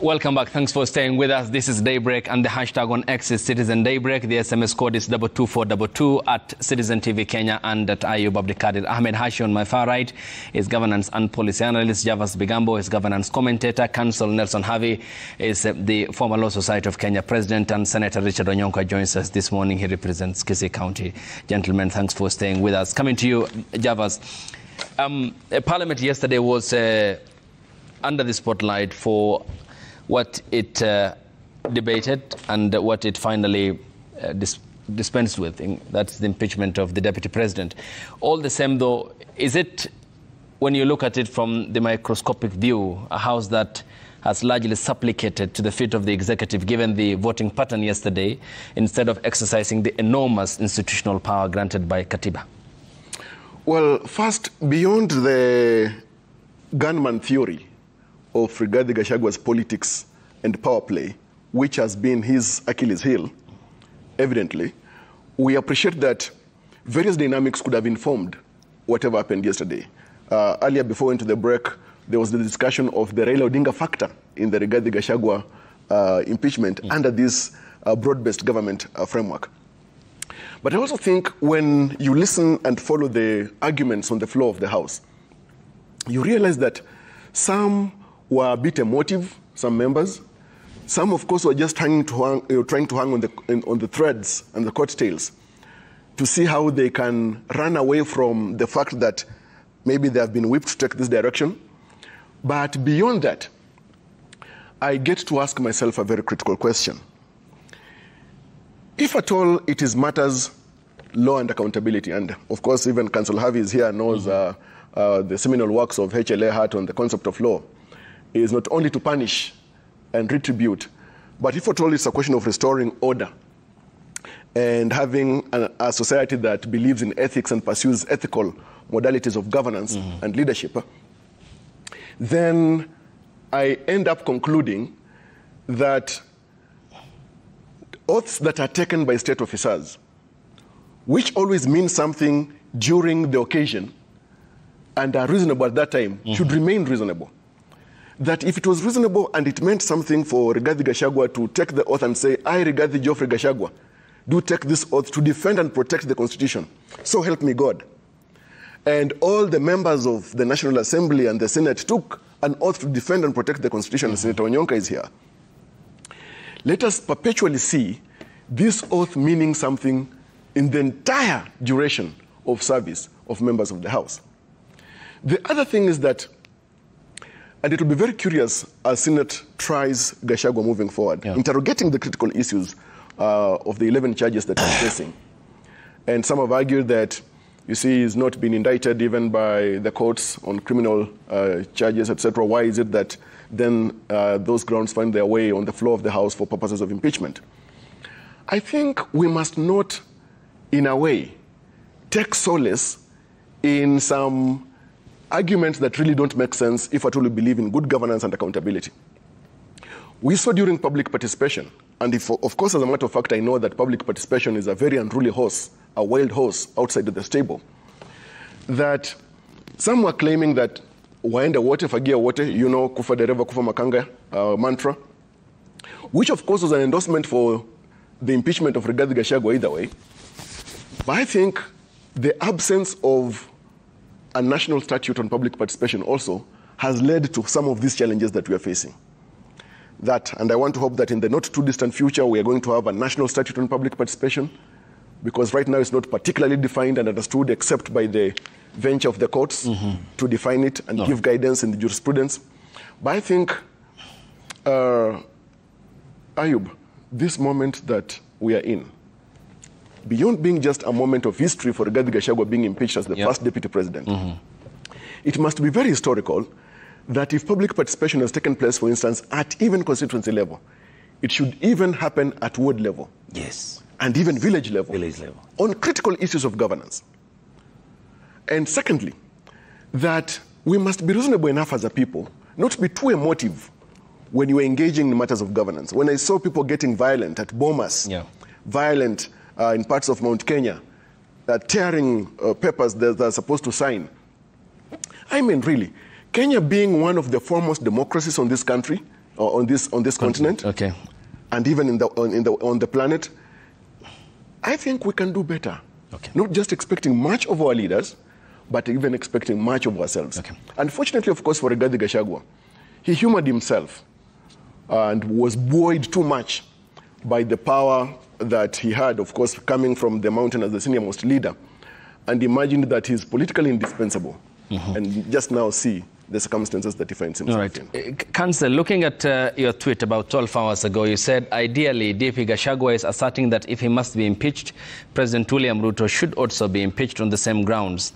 Welcome back. Thanks for staying with us. This is Daybreak, and the hashtag on X is Citizen Daybreak. The SMS code is 22422 at Citizen TV Kenya and at Ayub Abdikadir. Ahmed Hashi on my far right is governance and policy analyst. Javas Bigambo is governance commentator. Counsel Nelson Harvey is the former Law Society of Kenya president, and Senator Richard Onyonka joins us this morning. He represents Kisii County. Gentlemen, thanks for staying with us. Coming to you, Javas. Parliament yesterday was under the spotlight for what it debated and what it finally dispensed with. That's the impeachment of the deputy president. All the same, though, is it, when you look at it from the microscopic view, a house that has largely supplicated to the feet of the executive, given the voting pattern yesterday, instead of exercising the enormous institutional power granted by Katiba? Well, first, beyond the gunman theory of Rigathi Gachagua's politics and power play, which has been his Achilles heel, evidently, we appreciate that various dynamics could have informed whatever happened yesterday. Earlier, before we went to the break, there was the discussion of the Raila Odinga factor in the Rigathi Gachagua impeachment under this broad-based government framework. But I also think when you listen and follow the arguments on the floor of the House, you realize that some were a bit emotive, some members. Some, of course, were just trying to hang on the threads and the coattails to see how they can run away from the fact that maybe they have been whipped to take this direction. But beyond that, I get to ask myself a very critical question. If at all it is matters law and accountability, and of course even Counsel Harvey is here, knows the seminal works of HLA Hart on the concept of law, is not only to punish and retribute, but if at all it's a question of restoring order and having a society that believes in ethics and pursues ethical modalities of governance and leadership, then I end up concluding that oaths that are taken by state officers, which always mean something during the occasion and are reasonable at that time, should remain reasonable. That if it was reasonable and it meant something for Rigathi Gachagua to take the oath and say, I, Rigathi Geoffrey Gachagua, do take this oath to defend and protect the Constitution, so help me God. And all the members of the National Assembly and the Senate took an oath to defend and protect the Constitution, and Senator Onyonka is here. Let us perpetually see this oath meaning something in the entire duration of service of members of the House. The other thing is that, and it will be very curious as Senate tries Gachagua moving forward, interrogating the critical issues of the 11 charges that he's facing. And some have argued that, you see, he's not been indicted even by the courts on criminal charges, etc. Why is it that then those grounds find their way on the floor of the House for purposes of impeachment? I think we must not, in a way, take solace in some arguments that really don't make sense if at all we believe in good governance and accountability. We saw during public participation, and if, of course, as a matter of fact, I know that public participation is a very unruly horse, a wild horse outside of the stable, that some were claiming that waenda wote fagia wote, you know, kufa dereva kufa makanga mantra, which of course was an endorsement for the impeachment of Rigathi Gachagua either way. But I think the absence of a national statute on public participation also has led to some of these challenges that we are facing. That, and I want to hope that in the not too distant future, we are going to have a national statute on public participation, because right now it's not particularly defined and understood except by the venture of the courts to define it and give guidance in the jurisprudence. But I think, Ayub, this moment that we are in, beyond being just a moment of history for Rigathi Gachagua being impeached as the first deputy president, it must be very historical that if public participation has taken place, for instance, at even constituency level, it should even happen at ward level. Yes. And even village level. Village level. On critical issues of governance. And secondly, that we must be reasonable enough as a people not to be too emotive when you are engaging in matters of governance. When I saw people getting violent at Bomas, violent in parts of Mount Kenya, tearing papers that they're supposed to sign, I mean, really, Kenya being one of the foremost democracies on this country, on this continent, okay, and even on the planet, I think we can do better. Okay. Not just expecting much of our leaders, but even expecting much of ourselves. Okay. Unfortunately, of course, for Adani Gachagua, he humored himself and was buoyed too much by the power that he had, of course, coming from the mountain as the senior-most leader, and imagined that he's politically indispensable. And just now see the circumstances that he finds himself in. Council, looking at your tweet about 12 hours ago, you said, ideally, DP Gachagua is asserting that if he must be impeached, President William Ruto should also be impeached on the same grounds.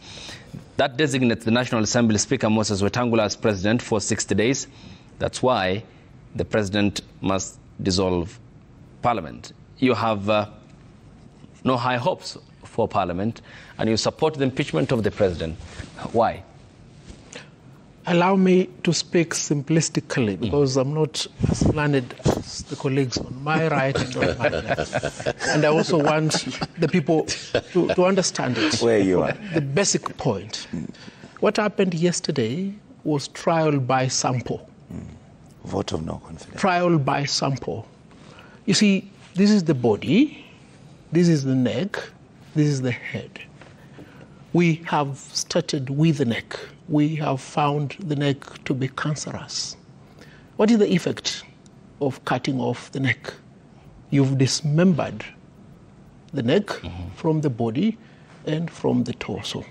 That designates the National Assembly Speaker Moses Wetangula as president for 60 days. That's why the president must dissolve Parliament. You have no high hopes for Parliament, and you support the impeachment of the president. Why? Allow me to speak simplistically, because I'm not as learned as the colleagues on my right and on my left. And I also want the people to understand it. Where you are. The basic point. What happened yesterday was trial by sample. Vote of no confidence. Trial by sample. You see, this is the body, this is the neck, this is the head. We have started with the neck. We have found the neck to be cancerous. What is the effect of cutting off the neck? You've dismembered the neck from the body and from the torso.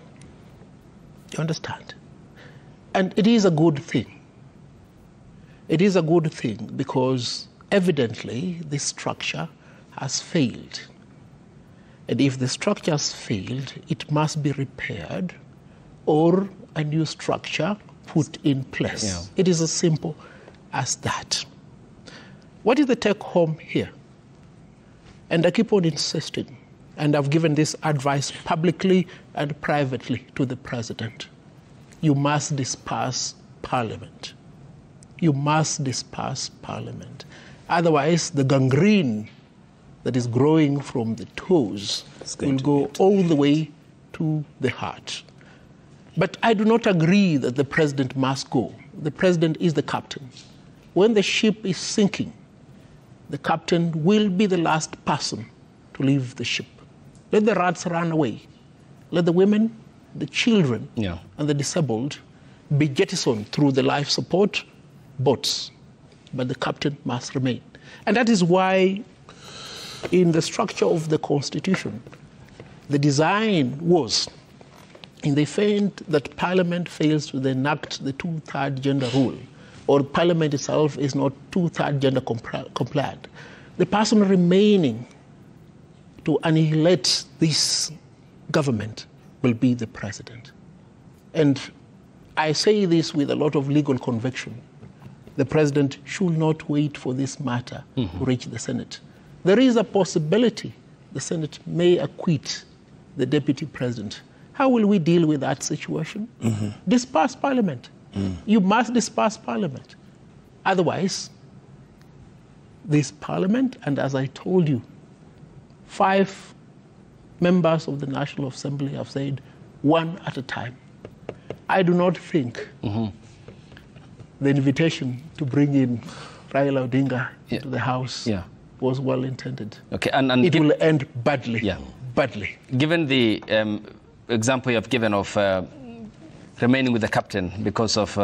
You understand? And it is a good thing. It is a good thing because evidently this structure has failed. And if the structure has failed, it must be repaired or a new structure put in place. Yeah. It is as simple as that. What is the take home here? And I keep on insisting, and I've given this advice publicly and privately to the president. You must disperse Parliament. You must disperse Parliament. Otherwise, the gangrene that is growing from the toes will go all the way to the heart. But I do not agree that the president must go. The president is the captain. When the ship is sinking, the captain will be the last person to leave the ship. Let the rats run away. Let the women, the children, and the disabled be jettisoned through the life support boats. But the captain must remain. And that is why in the structure of the Constitution, the design was, in the event that Parliament fails to enact the two-thirds gender rule, or Parliament itself is not two-thirds gender compliant, the person remaining to annihilate this government will be the president. And I say this with a lot of legal conviction. The president should not wait for this matter to reach the Senate. There is a possibility the Senate may acquit the deputy president. How will we deal with that situation? Disperse Parliament. You must disperse Parliament. Otherwise, this Parliament, and as I told you, 5 members of the National Assembly have said, one at a time. I do not think the invitation to bring in Raila Odinga to the House was well intended. Okay, and it will end badly. Badly. Given the example you have given of remaining with the captain because of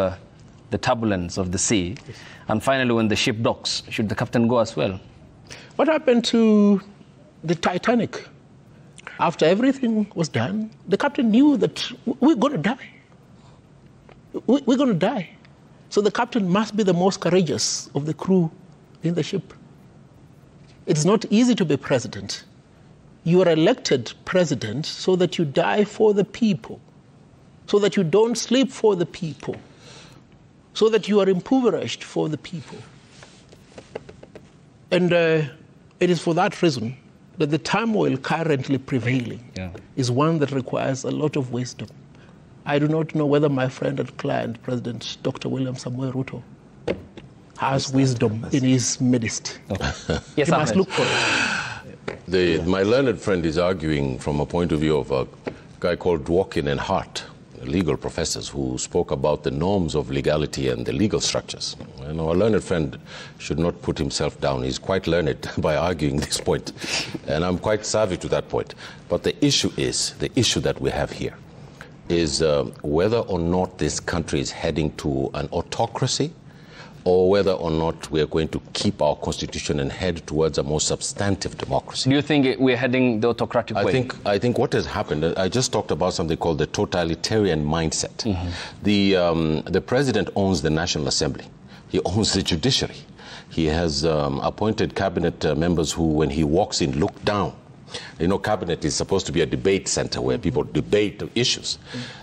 the turbulence of the sea, and finally when the ship docks, should the captain go as well? What happened to the Titanic? After everything was done, the captain knew that we're going to die. We're going to die. So the captain must be the most courageous of the crew in the ship. It's not easy to be president. You are elected president so that you die for the people, so that you don't sleep for the people, so that you are impoverished for the people. And it is for that reason that the turmoil currently prevailing is one that requires a lot of wisdom. I do not know whether my friend and client, President Dr. William Samoei Ruto, has wisdom in his midst. Yes, he must look for it. My learned friend is arguing from a point of view of a guy called Dworkin and Hart. legal professors who spoke about the norms of legality and the legal structures. You know, a learned friend should not put himself down. He's quite learned by arguing this point, and I'm quite savvy to that point. But the issue that we have here is whether or not this country is heading to an autocracy, or whether or not we are going to keep our constitution and head towards a more substantive democracy. Do you think we're heading the autocratic way? I think what has happened, I just talked about something called the totalitarian mindset. The president owns the National Assembly. He owns the judiciary. He has appointed cabinet members who, when he walks in, look down. You know, cabinet is supposed to be a debate center where people debate issues.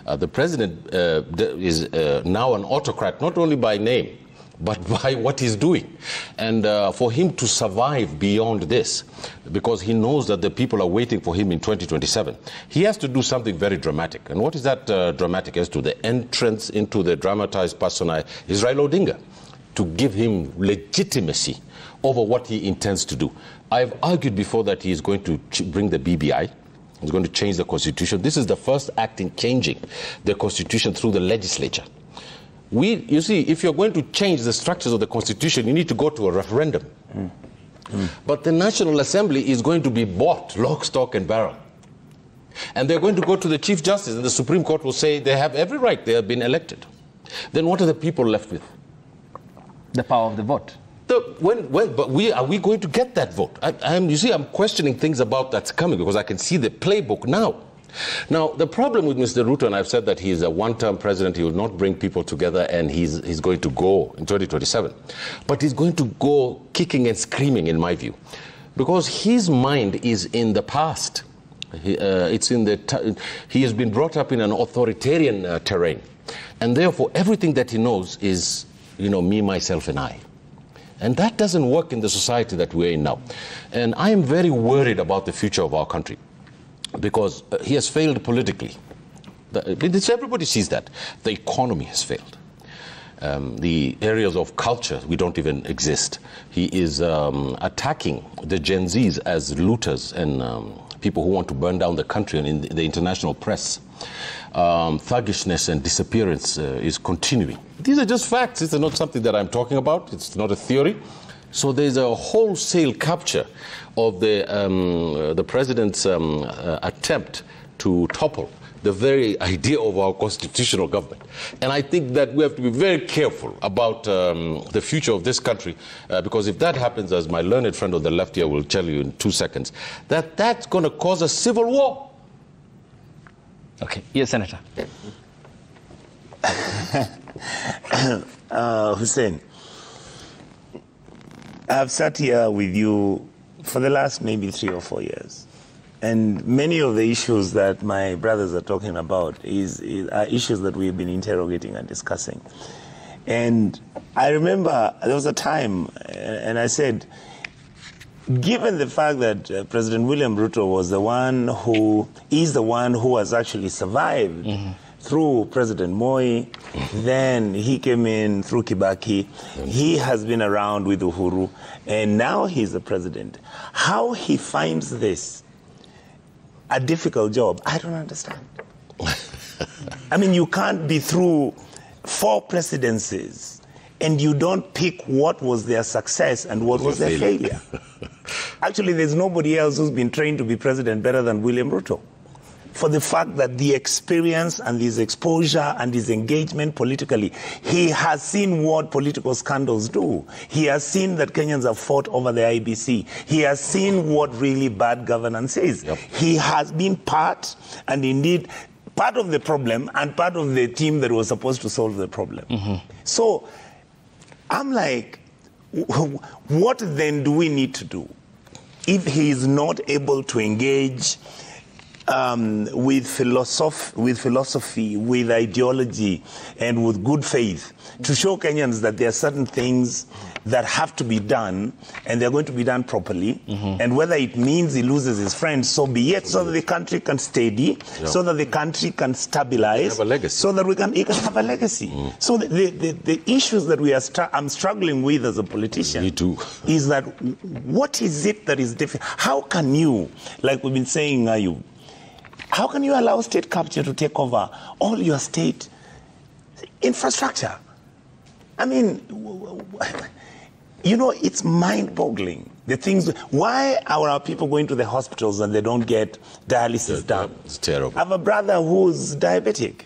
The president is now an autocrat, not only by name, but by what he's doing. And for him to survive beyond this, because he knows that the people are waiting for him in 2027, he has to do something very dramatic. And what is that dramatic as to the entrance into the dramatized persona is Raila Odinga, to give him legitimacy over what he intends to do. I've argued before that he is going to bring the BBI. He's going to change the constitution. This is the first act in changing the constitution through the legislature. You see, if you're going to change the structures of the constitution, you need to go to a referendum. But the National Assembly is going to be bought, lock, stock, and barrel. And they're going to go to the Chief Justice, and the Supreme Court will say they have every right, they have been elected. Then what are the people left with? The power of the vote. But are we going to get that vote? You see, I'm questioning things about that's coming, because I can see the playbook now. Now, the problem with Mr. Ruto, and I've said that he's a one-term president, he will not bring people together, and he's going to go in 2027. But he's going to go kicking and screaming, in my view, because his mind is in the past. He has been brought up in an authoritarian terrain, and therefore everything that he knows is, you know, me, myself, and I. And that doesn't work in the society that we're in now. And I am very worried about the future of our country, because he has failed politically. Everybody sees that. The economy has failed. The areas of culture, we don't even exist. He is attacking the Gen Zs as looters and people who want to burn down the country, and in the international press. Thuggishness and disappearance is continuing. These are just facts. This is not something that I'm talking about. It's not a theory. So there's a wholesale capture of the president's attempt to topple the very idea of our constitutional government. And I think that we have to be very careful about the future of this country, because if that happens, as my learned friend on the left here will tell you in 2 seconds, that's going to cause a civil war. Okay. Yes, Senator. Hussein, I've sat here with you for the last maybe 3 or 4 years. And many of the issues that my brothers are talking about are issues that we've been interrogating and discussing. And I remember there was a time, and I said, given the fact that President William Ruto is the one who has actually survived through President Moi, then he came in through Kibaki, he has been around with Uhuru, and now he's the president. How he finds this a difficult job, I don't understand. I mean, you can't be through 4 presidencies and you don't pick what was their success and what was their failure. Actually, there's nobody else who's been trained to be president better than William Ruto, for the fact that the experience and his exposure and his engagement politically, he has seen what political scandals do. He has seen that Kenyans have fought over the IBC. He has seen what really bad governance is. Yep. He has been part, and indeed, part of the problem and part of the team that was supposed to solve the problem. So I'm like, what then do we need to do if he is not able to engage with philosophy, with ideology, and with good faith, to show Kenyans that there are certain things that have to be done, and they're going to be done properly, and whether it means he loses his friends, so be it, so that the country can steady, so that the country can stabilize, so that he can have a legacy. So the issues that I'm struggling with as a politician is that what is it that is different? How can you, like we've been saying, Ayub, How can you allow state capture to take over all your state infrastructure? I mean, you know, it's mind-boggling. The things, why are our people going to the hospitals and they don't get dialysis done? It's terrible. I have a brother who's diabetic,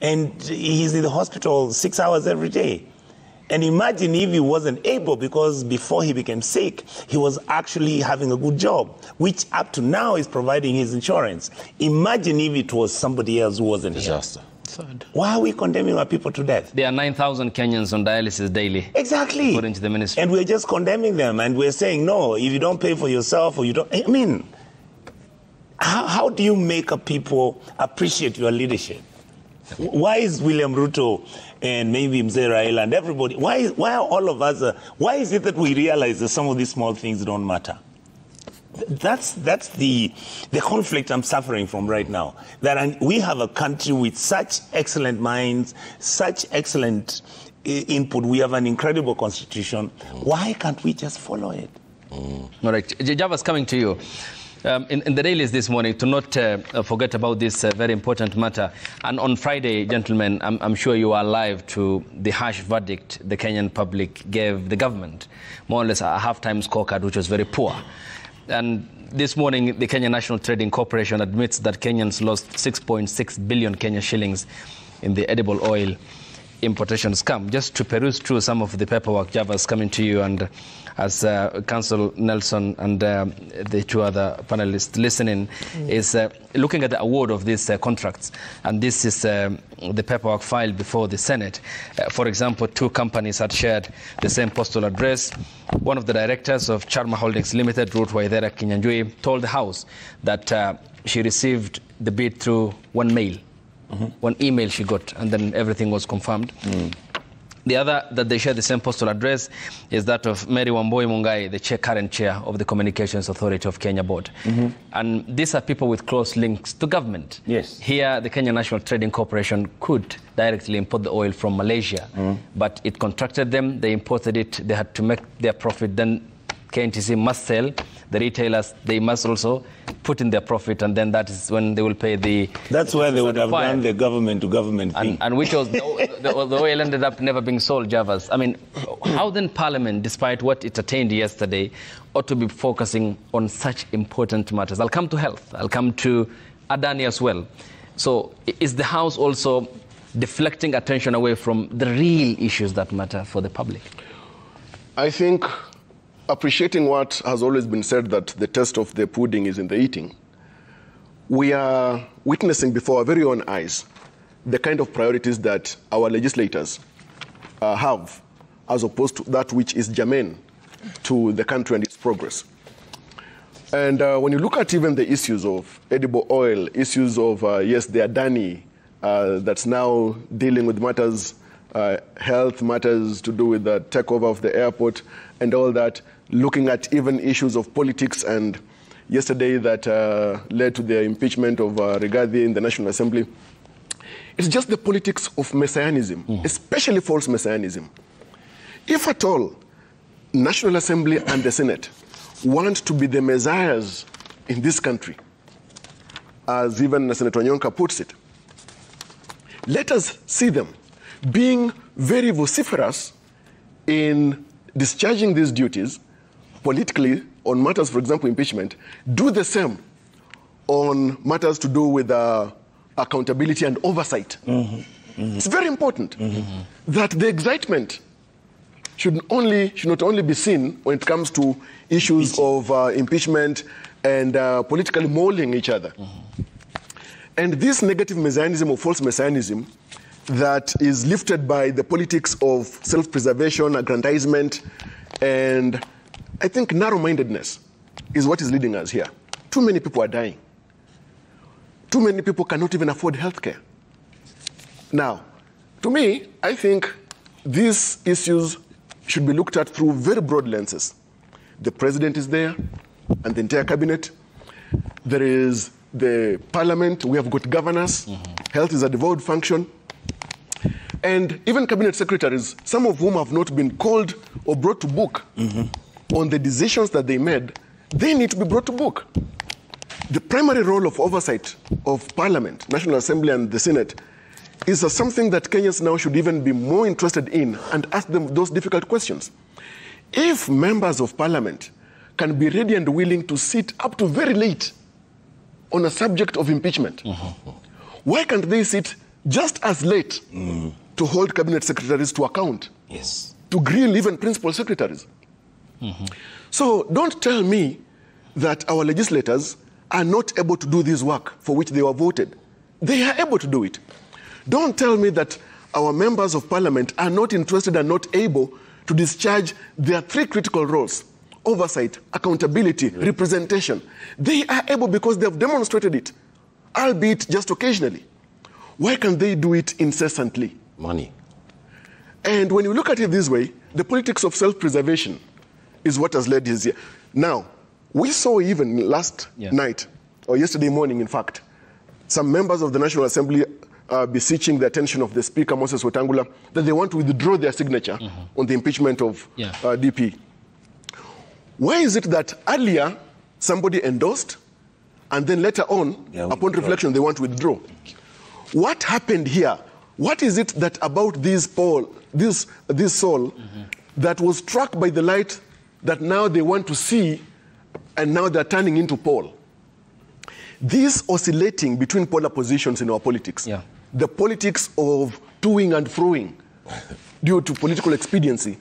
and he's in the hospital 6 hours every day. And imagine if he wasn't able, because before he became sick, he was actually having a good job, which up to now is providing his insurance. Imagine if it was somebody else who wasn't Disaster. here. Why are we condemning our people to death? There are 9,000 Kenyans on dialysis daily. Exactly. According to the ministry. And we're just condemning them, and we're saying, no, if you don't pay for yourself, or you don't, I mean, how do you make a people appreciate your leadership? Why is William Ruto and maybe Mzee Raila and everybody, why are all of us, why is it that we realize that some of these small things don't matter? That's the conflict I'm suffering from right now. That we have a country with such excellent minds, such excellent input. We have an incredible constitution. Why can't we just follow it? All right. Java's coming to you. In the dailies this morning, to not forget about this very important matter. And on Friday, gentlemen, I'm sure you are alive to the harsh verdict the Kenyan public gave the government. More or less a half-time scorecard, which was very poor. And this morning, the Kenya National Trading Corporation admits that Kenyans lost 6.6 billion Kenya shillings in the edible oil importation scam. Just to peruse through some of the paperwork, Java's coming to you, and as Council Nelson and the two other panelists listening, is looking at the award of these contracts. And this is the paperwork filed before the Senate. For example, two companies had shared the same postal address. One of the directors of Charma Holdings Limited, Ruth Waithera Kinyanjui, told the House that she received the bid through one mail. One email she got, and then everything was confirmed. The other, that they share the same postal address, is that of Mary Wamboi Mungai, the current chair of the Communications Authority of Kenya Board. And these are people with close links to government. Yes. Here, the Kenya National Trading Corporation could directly import the oil from Malaysia, but it contracted them, they imported it, they had to make their profit, then KNTC must sell. The retailers, they must also put in their profit, and then that is when they will pay the... That's why they would have done the government-to-government thing. And which was, the oil ended up never being sold, Javas. I mean, how then Parliament, despite what it attained yesterday, ought to be focusing on such important matters? I'll come to health. I'll come to Adani as well. So is the House also deflecting attention away from the real issues that matter for the public? I think, appreciating what has always been said, that the taste of the pudding is in the eating, we are witnessing before our very own eyes the kind of priorities that our legislators have, as opposed to that which is germane to the country and its progress. And when you look at even the issues of edible oil, issues of, yes, the Adani, that's now dealing with matters, health matters to do with the takeover of the airport and all that, looking at even issues of politics, and yesterday that led to the impeachment of Rigathi in the National Assembly. It's just the politics of messianism, especially false messianism. If at all, National Assembly and the Senate want to be the messiahs in this country, as even Senator Nyonka puts it, let us see them being very vociferous in discharging these duties politically on matters, for example, impeachment. Do the same on matters to do with accountability and oversight. It's very important that the excitement should not only be seen when it comes to issues of impeachment and politically mauling each other. And this negative messianism or false messianism that is lifted by the politics of self-preservation, aggrandizement, and I think narrow-mindedness is what is leading us here. Too many people are dying. Too many people cannot even afford health care. Now, to me, I think these issues should be looked at through very broad lenses. The president is there, and the entire cabinet. There is the parliament. We have got governors. Health is a devolved function. And even cabinet secretaries, some of whom have not been called or brought to book on the decisions that they made, they need to be brought to book. The primary role of oversight of Parliament, National Assembly and the Senate is something that Kenyans now should even be more interested in and ask them those difficult questions. If members of Parliament can be ready and willing to sit up to very late on a subject of impeachment, why can't they sit just as late to hold cabinet secretaries to account? Yes. To grill even principal secretaries? So don't tell me that our legislators are not able to do this work for which they were voted. They are able to do it. Don't tell me that our members of Parliament are not interested and not able to discharge their three critical roles: oversight, accountability, representation. They are able because they have demonstrated it, albeit just occasionally. Why can't they do it incessantly? Money. And when you look at it this way, the politics of self-preservation is what has led this year. Now, we saw even last night, or yesterday morning, in fact, some members of the National Assembly beseeching the attention of the Speaker, Moses Wetangula, that they want to withdraw their signature on the impeachment of DP. Why is it that earlier somebody endorsed, and then later on, upon reflection, they want to withdraw? What happened here? What is it that about this soul that was struck by the light that now they want to see, and now they're turning into Paul? This oscillating between polar positions in our politics, the politics of toing and froing due to political expediency,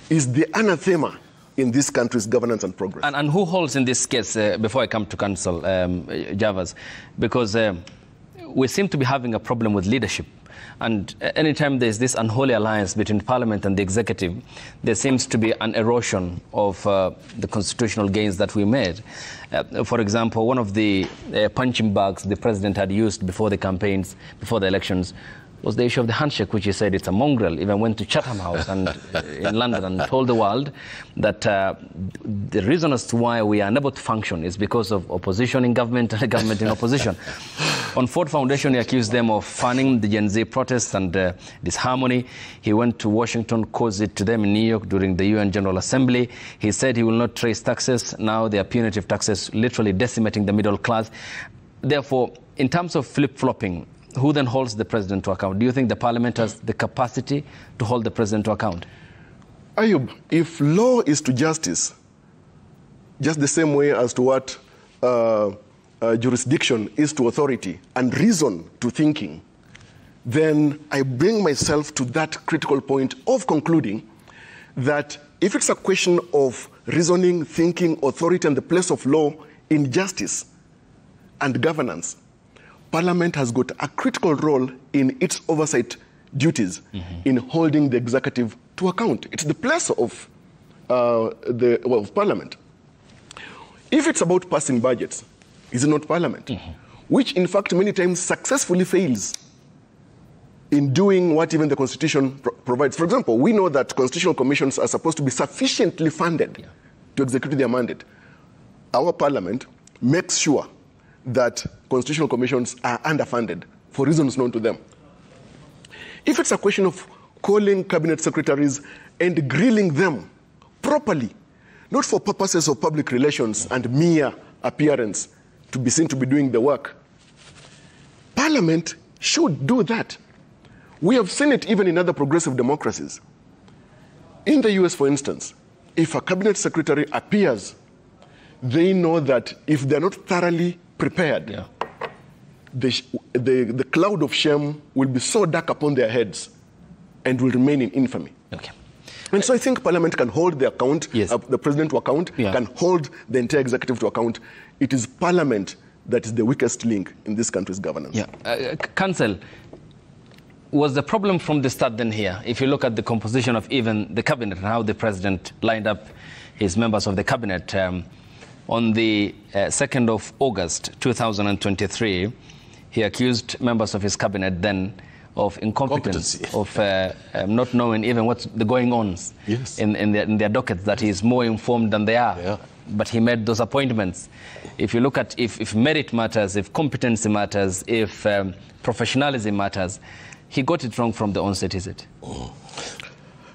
is the anathema in this country's governance and progress. And who holds in this case, before I come to Council, Javas, because we seem to be having a problem with leadership. And anytime there's this unholy alliance between Parliament and the executive, there seems to be an erosion of the constitutional gains that we made. For example, one of the punching bags the president had used before the campaigns, before the elections, was the issue of the handshake, which he said it's a mongrel. Even went to Chatham House and in London and told the world that the reason as to why we are unable to function is because of opposition in government and government in opposition. On Ford Foundation, he accused them of fanning the Gen Z protests and disharmony. He went to Washington, caused it to them in New York during the UN General Assembly. He said he will not trace taxes. Now they are punitive taxes, literally decimating the middle class. Therefore, in terms of flip-flopping, who then holds the president to account? Do you think the Parliament has the capacity to hold the president to account? Ayub, if law is to justice, just the same way as to what jurisdiction is to authority and reason to thinking, then I bring myself to that critical point of concluding that if it's a question of reasoning, thinking, authority, and the place of law in justice and governance, Parliament has got a critical role in its oversight duties in holding the executive to account. It's the place of Parliament. If it's about passing budgets, is it not Parliament? Which, in fact, many times successfully fails in doing what even the Constitution provides. For example, we know that constitutional commissions are supposed to be sufficiently funded to execute their mandate. Our Parliament makes sure that constitutional commissions are underfunded for reasons known to them. If it's a question of calling cabinet secretaries and grilling them properly, not for purposes of public relations and mere appearance to be seen to be doing the work, Parliament should do that. We have seen it even in other progressive democracies. In the US, for instance, if a cabinet secretary appears, they know that if they're not thoroughly prepared, the cloud of shame will be so dark upon their heads and will remain in infamy. And so I think Parliament can hold the account, the president to account, can hold the entire executive to account. It is Parliament that is the weakest link in this country's governance. Council, was the problem from the start then here? If you look at the composition of even the cabinet and how the president lined up his members of the cabinet, on the 2nd of August 2023, he accused members of his cabinet then of incompetence, of not knowing even what's going on in their dockets, that he is more informed than they are. But he made those appointments. If you look at if merit matters, if competency matters, if professionalism matters, he got it wrong from the onset, is it?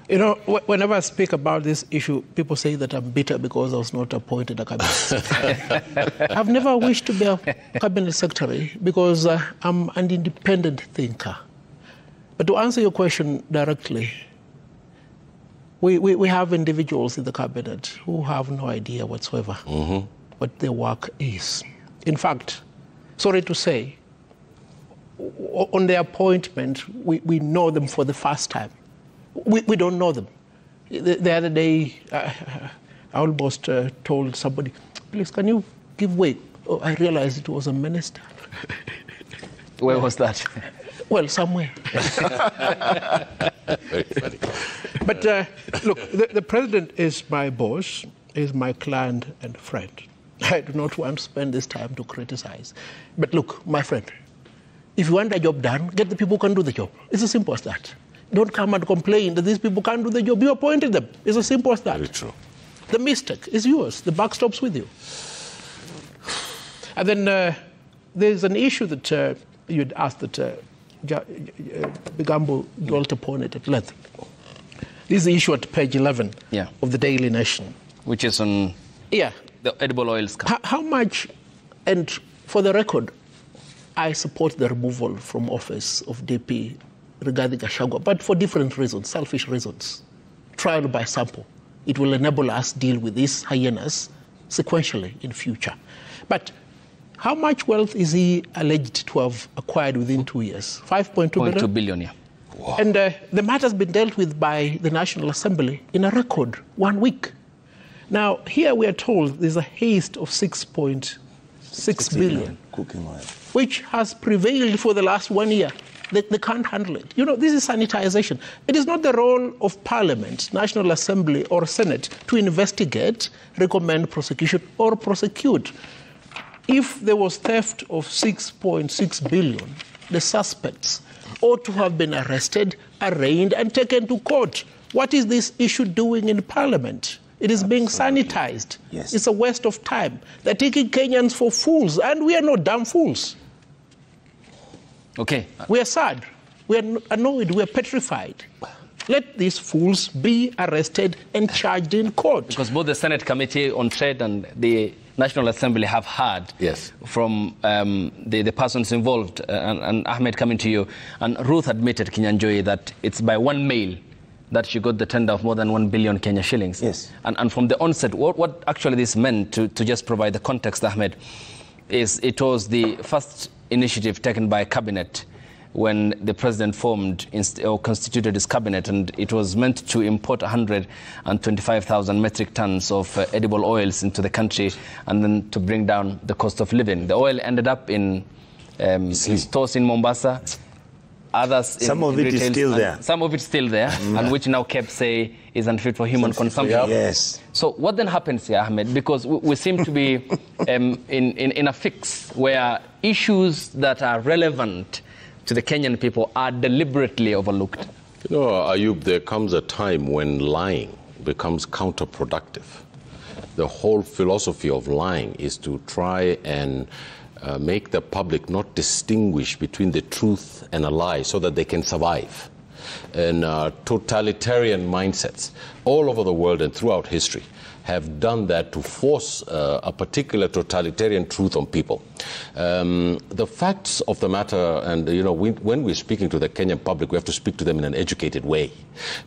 You know, whenever I speak about this issue, people say that I'm bitter because I was not appointed a cabinet secretary. I've never wished to be a cabinet secretary because I'm an independent thinker. But to answer your question directly, we have individuals in the cabinet who have no idea whatsoever what their work is. In fact, sorry to say, on their appointment, we know them for the first time. We don't know them. The other day, I almost told somebody, please, can you give way? Oh, I realized it was a minister. Where was that? Well, somewhere. Very funny. But look, the president is my boss, is my client and friend. I do not want to spend this time to criticize. But look, my friend, if you want a job done, get the people who can do the job. It's as simple as that. Don't come and complain that these people can't do the job. You appointed them. It's as simple as that. Very true. The mistake is yours. The buck stops with you. And then there's an issue that you'd asked that Bigambo dwelt upon it at length. This is the issue at page 11 of the Daily Nation. Which is on the edible oils. How much, and for the record, I support the removal from office of DP regarding Gachagua, but for different reasons, selfish reasons. Trial by sample. It will enable us to deal with these hyenas sequentially in future. But how much wealth is he alleged to have acquired within 2 years? 5.2 billion? 2 billion, yeah. Wow. And the matter has been dealt with by the National Assembly in a record 1 week. Now, here we are told there's a haste of 6.6 billion, cooking oil, which has prevailed for the last 1 year. They can't handle it. You know, this is sanitization. It is not the role of Parliament, National Assembly, or Senate to investigate, recommend prosecution, or prosecute. If there was theft of 6.6 billion, the suspects ought to have been arrested, arraigned, and taken to court. What is this issue doing in Parliament? It is being sanitized. Yes. It's a waste of time. They're taking Kenyans for fools, and we are not damn fools. Okay. We are sad. We are annoyed. We are petrified. Let these fools be arrested and charged in court. Because both the Senate Committee on Trade and the National Assembly have heard from the persons involved, and Ahmed, coming to you, and Ruth admitted, Kinyanjui, that it's by one mail that she got the tender of more than 1 billion Kenya shillings. Yes. And from the onset, what actually this meant, to just provide the context, Ahmed, is it was the first initiative taken by Cabinet when the president formed or constituted his cabinet, and it was meant to import 125,000 metric tons of edible oils into the country, and then to bring down the cost of living. The oil ended up in stores in Mombasa. Others some of it is still there. Some of it's still there, and which now kept say is unfit for human consumption. Yes. So what then happens here, Ahmed? Because we seem to be in a fix where issues that are relevant to the Kenyan people are deliberately overlooked. You know, Ayub, there comes a time when lying becomes counterproductive. The whole philosophy of lying is to try and make the public not distinguish between the truth and a lie so that they can survive. And totalitarian mindsets all over the world and throughout history have done that to force a particular totalitarian truth on people. The facts of the matter, and you know, when we're speaking to the Kenyan public, we have to speak to them in an educated way,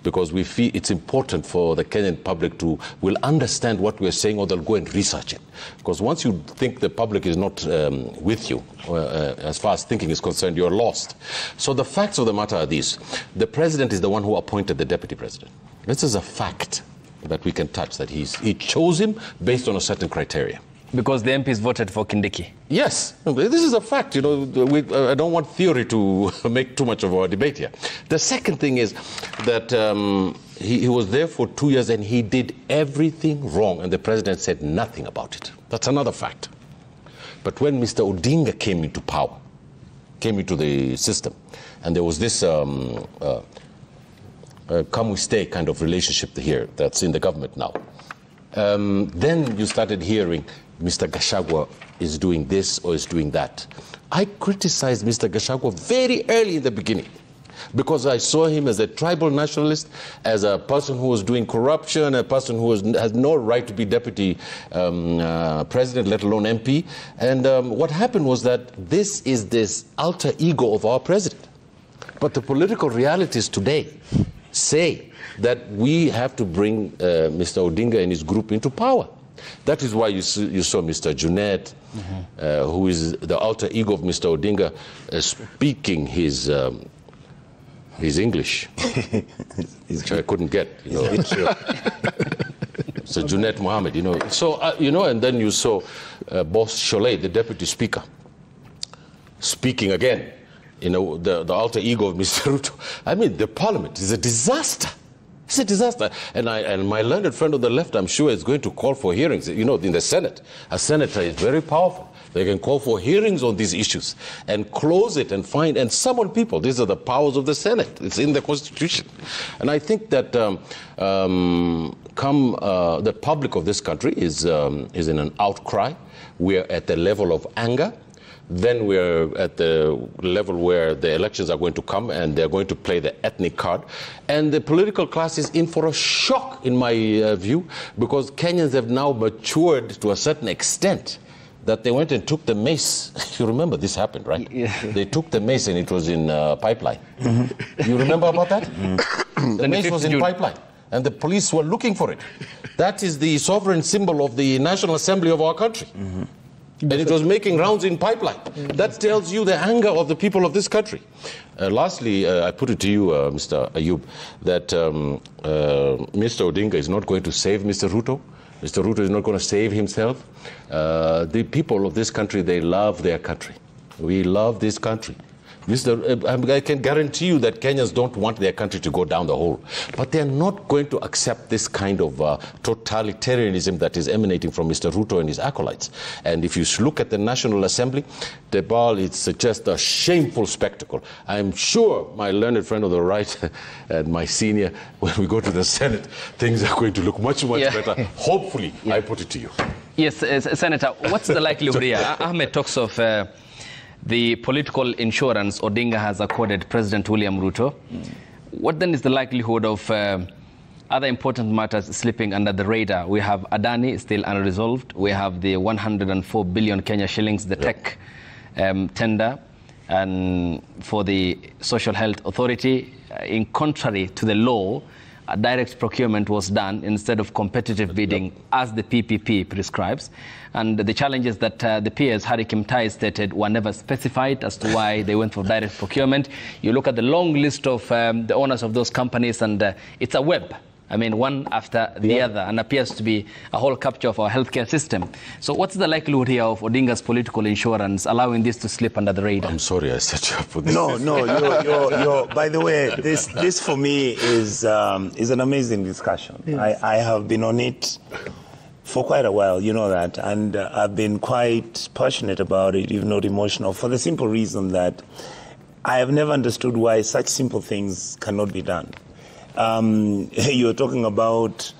because we feel it's important for the Kenyan public to will understand what we're saying, or they'll go and research it. Because once you think the public is not with you, as far as thinking is concerned, you're lost. So the facts of the matter are these: the president is the one who appointed the deputy president. This is a fact that we can touch, that he chose him based on a certain criteria. Because the MPs voted for Kindiki. Yes, this is a fact. You know, I don't want theory to make too much of our debate here. The second thing is that he was there for 2 years and he did everything wrong, and the president said nothing about it. That's another fact. But when Mr. Odinga came into power, came into the system, and there was this come we stay kind of relationship here that's in the government now. Then you started hearing Mr. Gachagua is doing this or is doing that. I criticized Mr. Gachagua very early in the beginning because I saw him as a tribal nationalist, as a person who was doing corruption, a person who has no right to be deputy president, let alone MP. And what happened was that this is this alter ego of our president. But the political realities today say that we have to bring Mr. Odinga and his group into power. That is why you saw Mr. Junet, who is the alter ego of Mr. Odinga, speaking his English, which I couldn't get. So Junet Mohammed, So and then you saw Boss Cholet, the deputy speaker, speaking again. The alter ego of Mr. Ruto. I mean, the parliament is a disaster. It's a disaster. And my learned friend on the left, I'm sure, is going to call for hearings. In the Senate, a senator is very powerful. They can call for hearings on these issues and close it and summon people. These are the powers of the Senate. It's in the Constitution. And I think that the public of this country is in an outcry. We're at the level of anger. Then we're at the level where the elections are going to come and they're going to play the ethnic card. And the political class is in for a shock, in my view, because Kenyans have now matured to a certain extent that they went and took the mace. You remember this happened, right? Yeah. They took the mace and it was in pipeline. You remember about that? The mace was in pipeline. And the police were looking for it. That is the sovereign symbol of the National Assembly of our country. And it was making rounds in pipeline. That tells you the anger of the people of this country. Lastly, I put it to you, Mr. Ayub, that Mr. Odinga is not going to save Mr. Ruto. Mr. Ruto is not going to save himself. The people of this country, they love their country. We love this country. I can guarantee you that Kenyans don't want their country to go down the hole. But they're not going to accept this kind of totalitarianism that is emanating from Mr. Ruto and his acolytes. And if you look at the National Assembly, it's just a shameful spectacle. I'm sure my learned friend on the right and my senior, when we go to the Senate, things are going to look much, much better. Hopefully, I put it to you. Yes, Senator, what's the likelihood here? Ahmed talks of the political insurance Odinga has accorded President William Ruto. What then is the likelihood of other important matters slipping under the radar? We have Adani still unresolved. We have the 104 billion Kenya shillings, the tech tender and for the Social Health Authority. In contrary to the law, a direct procurement was done instead of competitive bidding as the PPP prescribes. And the challenges that the peers, Harry Kimtai stated, were never specified as to why they went for direct procurement. You look at the long list of the owners of those companies and it's a web. I mean, one after the other, and appears to be a whole capture of our healthcare system. So what's the likelihood here of Odinga's political insurance allowing this to slip under the radar? I'm sorry I set you up for this. No, you're by the way, this for me is an amazing discussion. Yes. I have been on it for quite a while, you know that, and I've been quite passionate about it, if not emotional, for the simple reason that I have never understood why such simple things cannot be done. You're talking about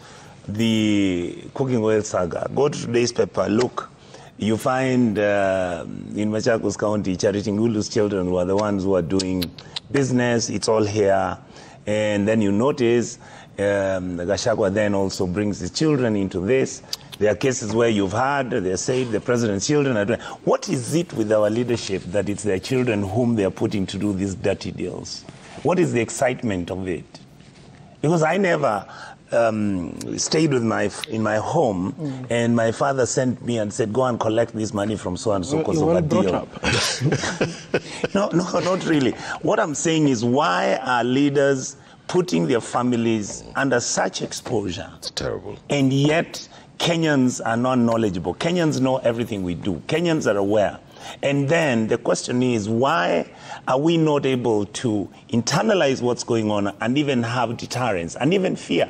the cooking oil saga. Go to today's paper, look. You find in Machakos County, Charity Ngulu's children were the ones who are doing business. It's all here. And then you notice Gachagua then also brings his children into this. There are cases where you've heard, they say the president's children are doing. What is it with our leadership that it's their children whom they are putting to do these dirty deals? What is the excitement of it? Because I never stayed with in my home, and my father sent me and said, go and collect this money from so-and-so because of a deal. No, not really. What I'm saying is, why are leaders putting their families under such exposure? It's terrible. And yet, Kenyans are not knowledgeable. Kenyans know everything we do. Kenyans are aware. And then the question is, why are we not able to internalize what's going on and even have deterrence and even fear?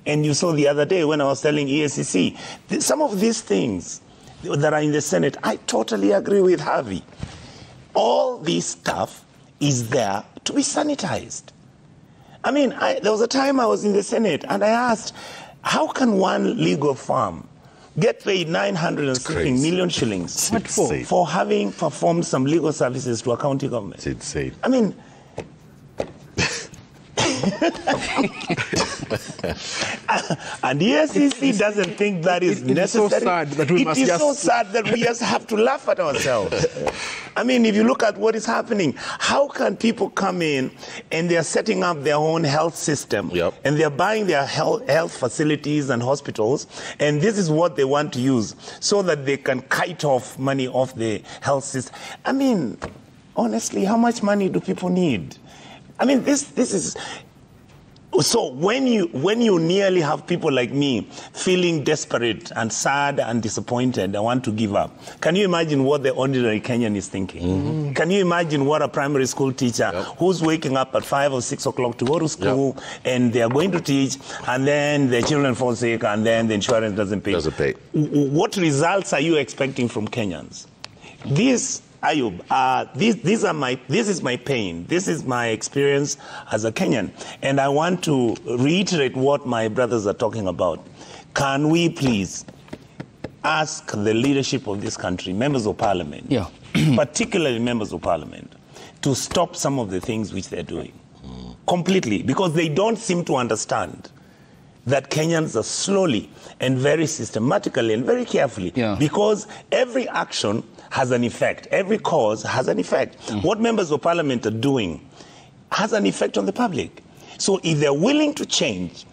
And you saw the other day when I was telling EACC, some of these things that are in the Senate, I totally agree with Harvey. All this stuff is there to be sanitized. I mean, there was a time I was in the Senate and I asked, how can one legal firm get paid 960 million shillings for having performed some legal services to a county government? It's insane. I mean, And the SEC doesn't think that is necessary. So sad that we must so sad that we just have to laugh at ourselves. I mean, if you look at what is happening, how can people come in and they're setting up their own health system, and they're buying their health facilities and hospitals, and this is what they want to use so that they can kite off money off the health system? I mean, honestly, how much money do people need? I mean, this is... So when you nearly have people like me feeling desperate and sad and disappointed and want to give up, can you imagine what the ordinary Kenyan is thinking? Can you imagine what a primary school teacher who's waking up at 5 or 6 o'clock to go to school and they are going to teach, and then their children fall sick, and then the insurance doesn't pay? What results are you expecting from Kenyans? This, Ayub, this is my pain. This is my experience as a Kenyan. And I want to reiterate what my brothers are talking about. Can we please ask the leadership of this country, members of parliament, particularly members of parliament, to stop some of the things which they're doing completely, because they don't seem to understand that Kenyans are slowly and very systematically and very carefully, because every action has an effect. Every cause has an effect. What members of parliament are doing has an effect on the public. So if they're willing to change,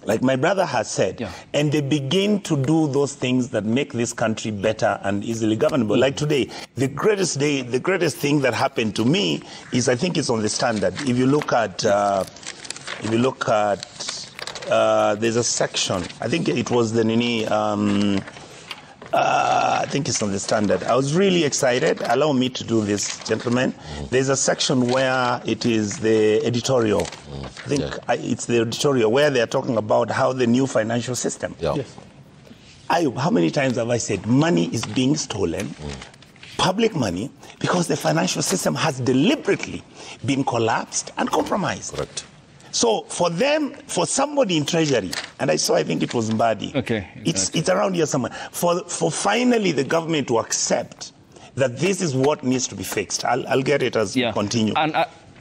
like my brother has said, and they begin to do those things that make this country better and easily governable. Like today, the greatest thing that happened to me is, I think it's on the Standard. If you look at, there's a section, I think it was the Nini, I think it's on the Standard. I was really excited. Allow me to do this, gentlemen. There's a section where it is the editorial. I think it's the editorial where they're talking about how the new financial system. How many times have I said money is being stolen, public money, because the financial system has deliberately been collapsed and compromised. Correct. So for them, for somebody in Treasury, and I think it was Mbadi, it's around here somewhere, for finally the government to accept that this is what needs to be fixed. I'll get it as we continue. And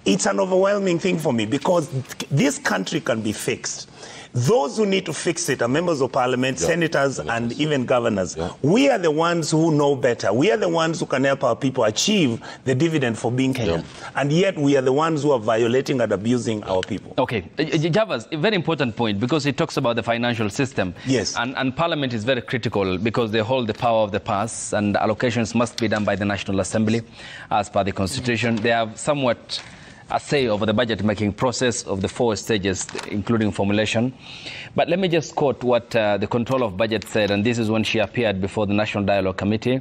it's an overwhelming thing for me, because this country can be fixed. Those who need to fix it are members of parliament, senators, and even governors. We are the ones who know better. We are the ones who can help our people achieve the dividend for being Kenyan. And yet we are the ones who are violating and abusing our people. Okay. Javas, a very important point, because it talks about the financial system. And parliament is very critical because they hold the power of the purse, and allocations must be done by the National Assembly as per the Constitution. They have somewhat a say over the budget-making process of the 4 stages, including formulation. But let me just quote what the Controller of Budget said, and this is when she appeared before the National Dialogue Committee.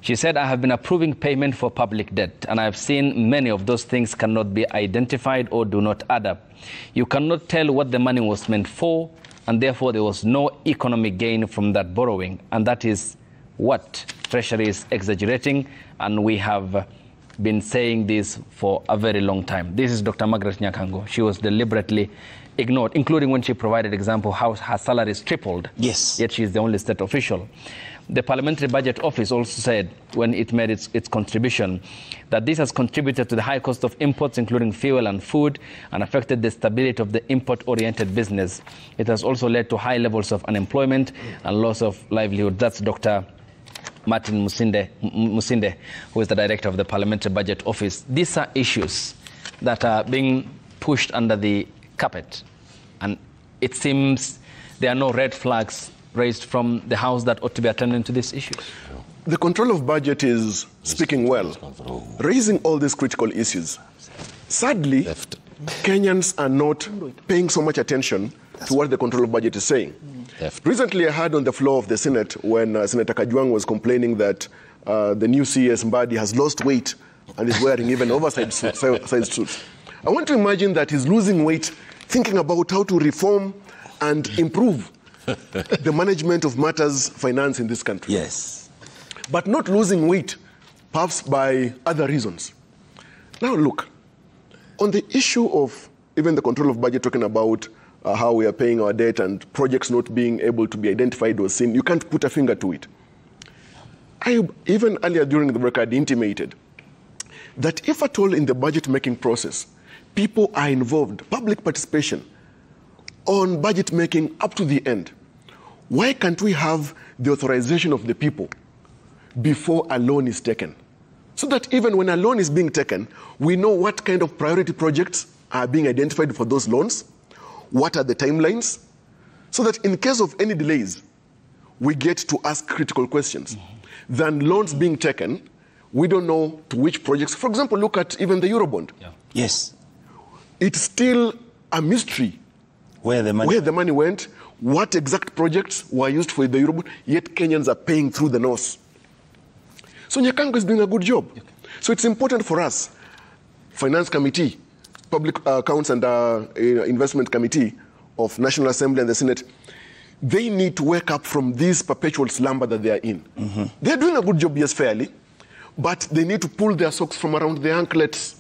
She said, "I have been approving payment for public debt, and I have seen many of those things cannot be identified or do not add up. You cannot tell what the money was meant for, and therefore there was no economic gain from that borrowing. And that is what Treasury is exaggerating, and we have been saying this for a very long time." This is Dr. Margaret Nyakango. She was deliberately ignored, including when she provided example how her salary is tripled. Yet she is the only state official. The Parliamentary Budget Office also said, when it made its contribution, that this has contributed to the high cost of imports, including fuel and food, and affected the stability of the import-oriented business. It has also led to high levels of unemployment and loss of livelihood. That's Dr. Martin Musinde, who is the director of the Parliamentary Budget Office. These are issues that are being pushed under the carpet, and it seems there are no red flags raised from the House that ought to be attending to these issues. The control of budget is speaking well, raising all these critical issues. Sadly, Kenyans are not paying so much attention to what the control of budget is saying. Recently, I heard on the floor of the Senate when Senator Kajwang was complaining that the new CS Mbadi has lost weight and is wearing even oversized suits. I want to imagine that he's losing weight thinking about how to reform and improve the management of matters finance in this country. But not losing weight, perhaps by other reasons. Now look, on the issue of even the control of budget, talking about how we are paying our debt and projects not being able to be identified or seen, you can't put a finger to it. I even earlier during the record intimated that if at all in the budget-making process, people are involved, public participation on budget making up to the end. Why can't we have the authorization of the people before a loan is taken? So that even when a loan is being taken, we know what kind of priority projects are being identified for those loans, what are the timelines, so that in case of any delays, we get to ask critical questions. Than loans being taken, we don't know to which projects. For example, look at even the Eurobond. Yeah. Yes. It's still a mystery where the money went, what exact projects were used for the Eurobond, yet Kenyans are paying through the nose. So Nyakango is doing a good job. Okay. So it's important for us, Finance Committee, Public Accounts and Investment Committee of National Assembly and the Senate, they need to wake up from this perpetual slumber that they are in. They're doing a good job, yes, fairly, but they need to pull their socks from around their anklets.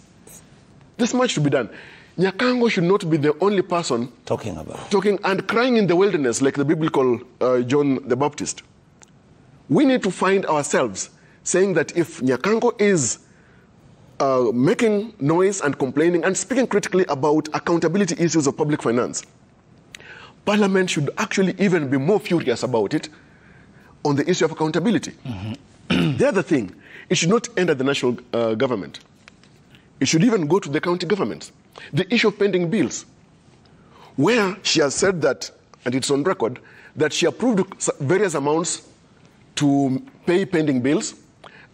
There's much to be done. Nyakango should not be the only person talking and crying in the wilderness like the biblical John the Baptist. We need to find ourselves saying that if Nyakango is making noise and complaining and speaking critically about accountability issues of public finance, Parliament should actually even be more furious about it on the issue of accountability. The other thing, it should not end at the national government. It should even go to the county governments. The issue of pending bills, where she has said that, and it's on record, that she approved various amounts to pay pending bills,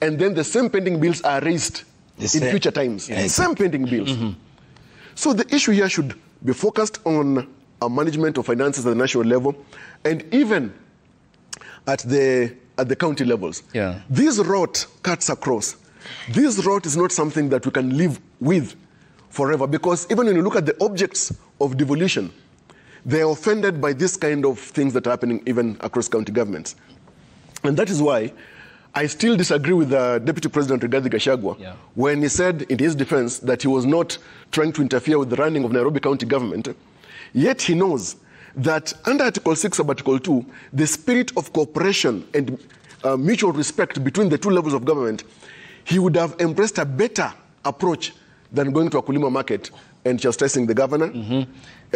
and then the same pending bills are raised in future times. Yeah, same pending bills. So the issue here should be focused on management of finances at the national level, and even at the county levels. Yeah. This rot cuts across. This rot is not something that we can live with forever, because even when you look at the objects of devolution, they are offended by this kind of things that are happening even across county governments. And that is why I still disagree with the Deputy President Adani Gachagua when he said in his defense that he was not trying to interfere with the running of Nairobi County government. Yet he knows that under Article 6 of Article 2, the spirit of cooperation and mutual respect between the two levels of government, he would have embraced a better approach than going to a Kulima market and chastising the governor,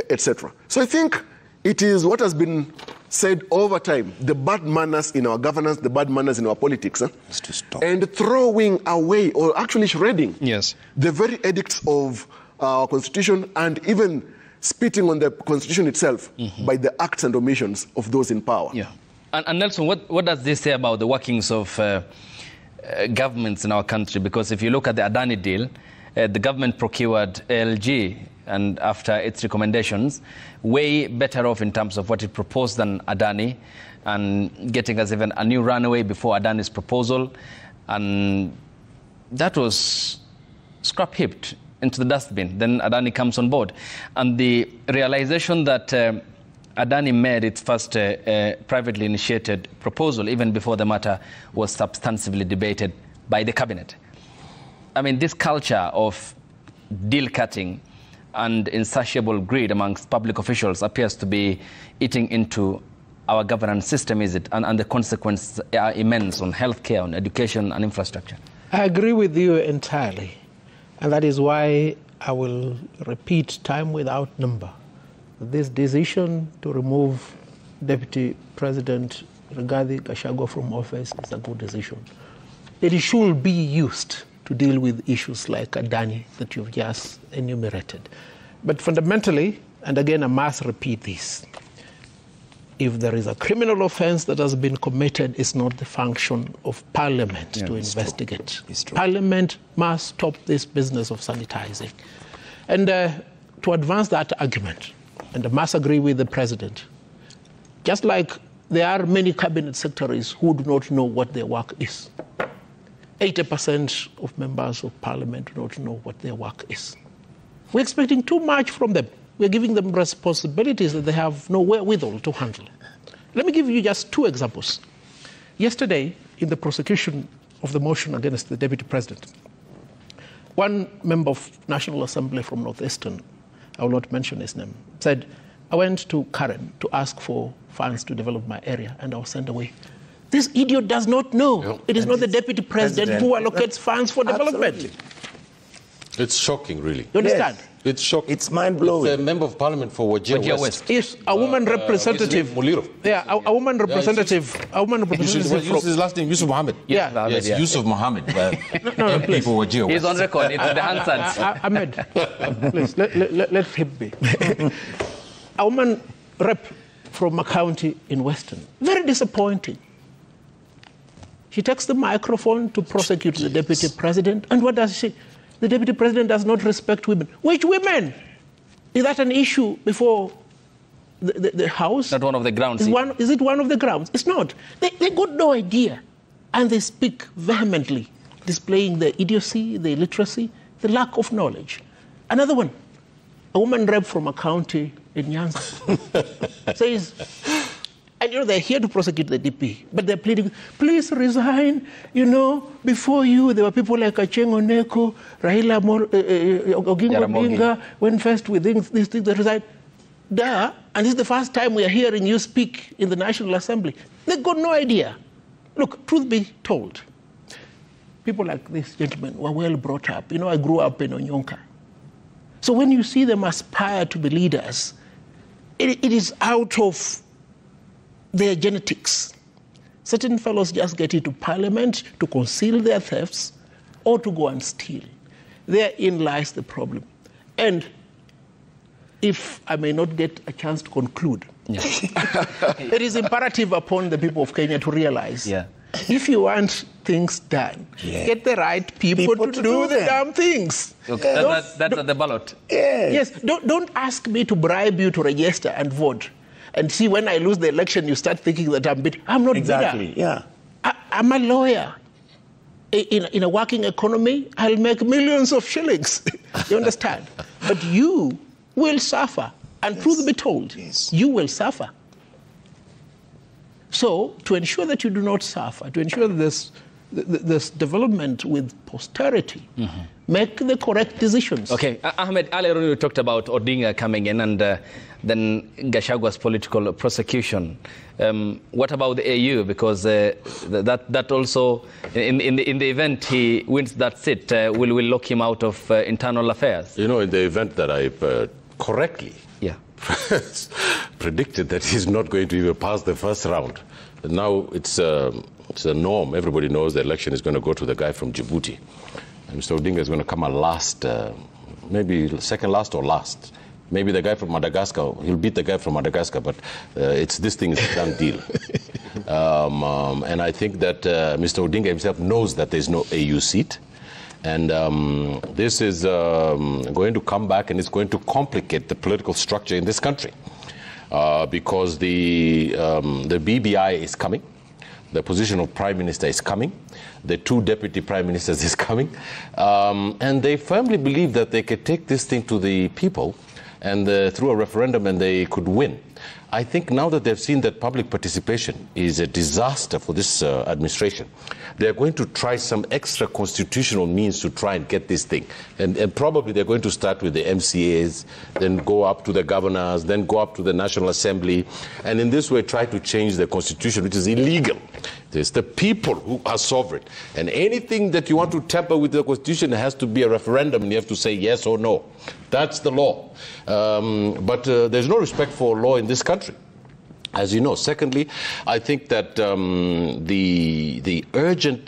etc. So I think it is what has been said over time, the bad manners in our governance, the bad manners in our politics, to stop. And throwing away or actually shredding the very edicts of our constitution and even spitting on the constitution itself by the acts and omissions of those in power. Yeah. And Nelson, what does this say about the workings of governments in our country? Because if you look at the Adani deal, the government procured LG, and after its recommendations, way better off in terms of what it proposed than Adani, and getting us even a new runway before Adani's proposal. And that was scrap-heaped into the dustbin. Then Adani comes on board. And the realization that Adani made its first privately initiated proposal, even before the matter was substantively debated by the cabinet. I mean, this culture of deal cutting and insatiable greed amongst public officials appears to be eating into our governance system, is it? And the consequences are immense on healthcare, on education and infrastructure. I agree with you entirely. And that is why I will repeat time without number. This decision to remove Deputy President Rigathi Gachagua from office is a good decision. It should be used to deal with issues like Adani that you've just enumerated. But fundamentally, and again I must repeat this, if there is a criminal offense that has been committed, it's not the function of Parliament to investigate. Parliament must stop this business of sanitizing. And to advance that argument, and I must agree with the President, just like there are many cabinet secretaries who do not know what their work is. 80% of members of Parliament do not know what their work is. We're expecting too much from them. We're giving them responsibilities that they have no wherewithal to handle. Let me give you just two examples. Yesterday, in the prosecution of the motion against the Deputy President, one member of National Assembly from Northeastern, I will not mention his name, said, I went to Karen to ask for funds to develop my area, and I was sent away. This idiot does not know. It is not the Deputy President who allocates funds for development. It's shocking, really. You understand? It's shocking. It's mind-blowing. It's a member of parliament for Wajir West. Yes, a woman representative. Muliro. Yeah, a woman representative. A woman representative. Use his last name, Yusuf Mohammed. Yeah. Yes, Yusuf Mohammed. No, please. For Wajir West. He's on record. It's in the Hansards. Ahmed, please, let him be. A woman rep from a county in Western. Very disappointing. She takes the microphone to prosecute the deputy president. And what does she? The deputy president does not respect women. Which women? Is that an issue before the House? Not one of the grounds. Is it one of the grounds? It's not. They got no idea. And they speak vehemently, displaying the idiocy, the illiteracy, the lack of knowledge. Another one, a woman rep from a county in Nyanza says, and they're here to prosecute the DP, but they're pleading, please resign. Before you, there were people like Acheng Oneko, Raila Oginga Odinga, went first with these things, they resigned. And this is the first time we are hearing you speak in the National Assembly. They got no idea. Look, truth be told, people like this gentleman were well brought up. I grew up in Onyonka. So when you see them aspire to be leaders, it is out of their genetics. Certain fellows just get into parliament to conceal their thefts or to go and steal. Therein lies the problem. And if I may not get a chance to conclude, it is imperative upon the people of Kenya to realize, if you want things done, get the right people to do the damn things. Okay. That's at the ballot. Yes, don't ask me to bribe you to register and vote. And see, when I lose the election, you start thinking that I'm bitter. I'm not exactly, bitter. I'm a lawyer. In a working economy, I'll make millions of shillings. You understand? But you will suffer. And truth be told, you will suffer. So, to ensure that you do not suffer, to ensure that this development with posterity, make the correct decisions. Okay, Ahmed, earlier on you talked about Odinga coming in and then Gachagua's political prosecution. What about the AU? Because that also, in the event he wins that seat, will lock him out of internal affairs. In the event that I correctly predicted that he's not going to even pass the first round. Now it's a norm. Everybody knows the election is going to go to the guy from Djibouti. And Mr. Odinga is going to come at last, maybe second last or last. Maybe the guy from Madagascar, he'll beat the guy from Madagascar, but this thing is a done deal. And I think that Mr. Odinga himself knows that there's no AU seat. And this is going to come back and it's going to complicate the political structure in this country. Because the BBI is coming, the position of Prime Minister is coming, the two deputy Prime Ministers is coming, and they firmly believe that they could take this thing to the people and through a referendum and they could win. I think now that they've seen that public participation is a disaster for this administration, they're going to try some extra constitutional means to try and get this thing. And probably they're going to start with the MCAs, then go up to the governors, then go up to the National Assembly, and in this way try to change the constitution, which is illegal. It's the people who are sovereign. And anything that you want to tamper with the constitution has to be a referendum, and you have to say yes or no. That's the law. But there's no respect for law in this country, as you know. Secondly, I think that the urgent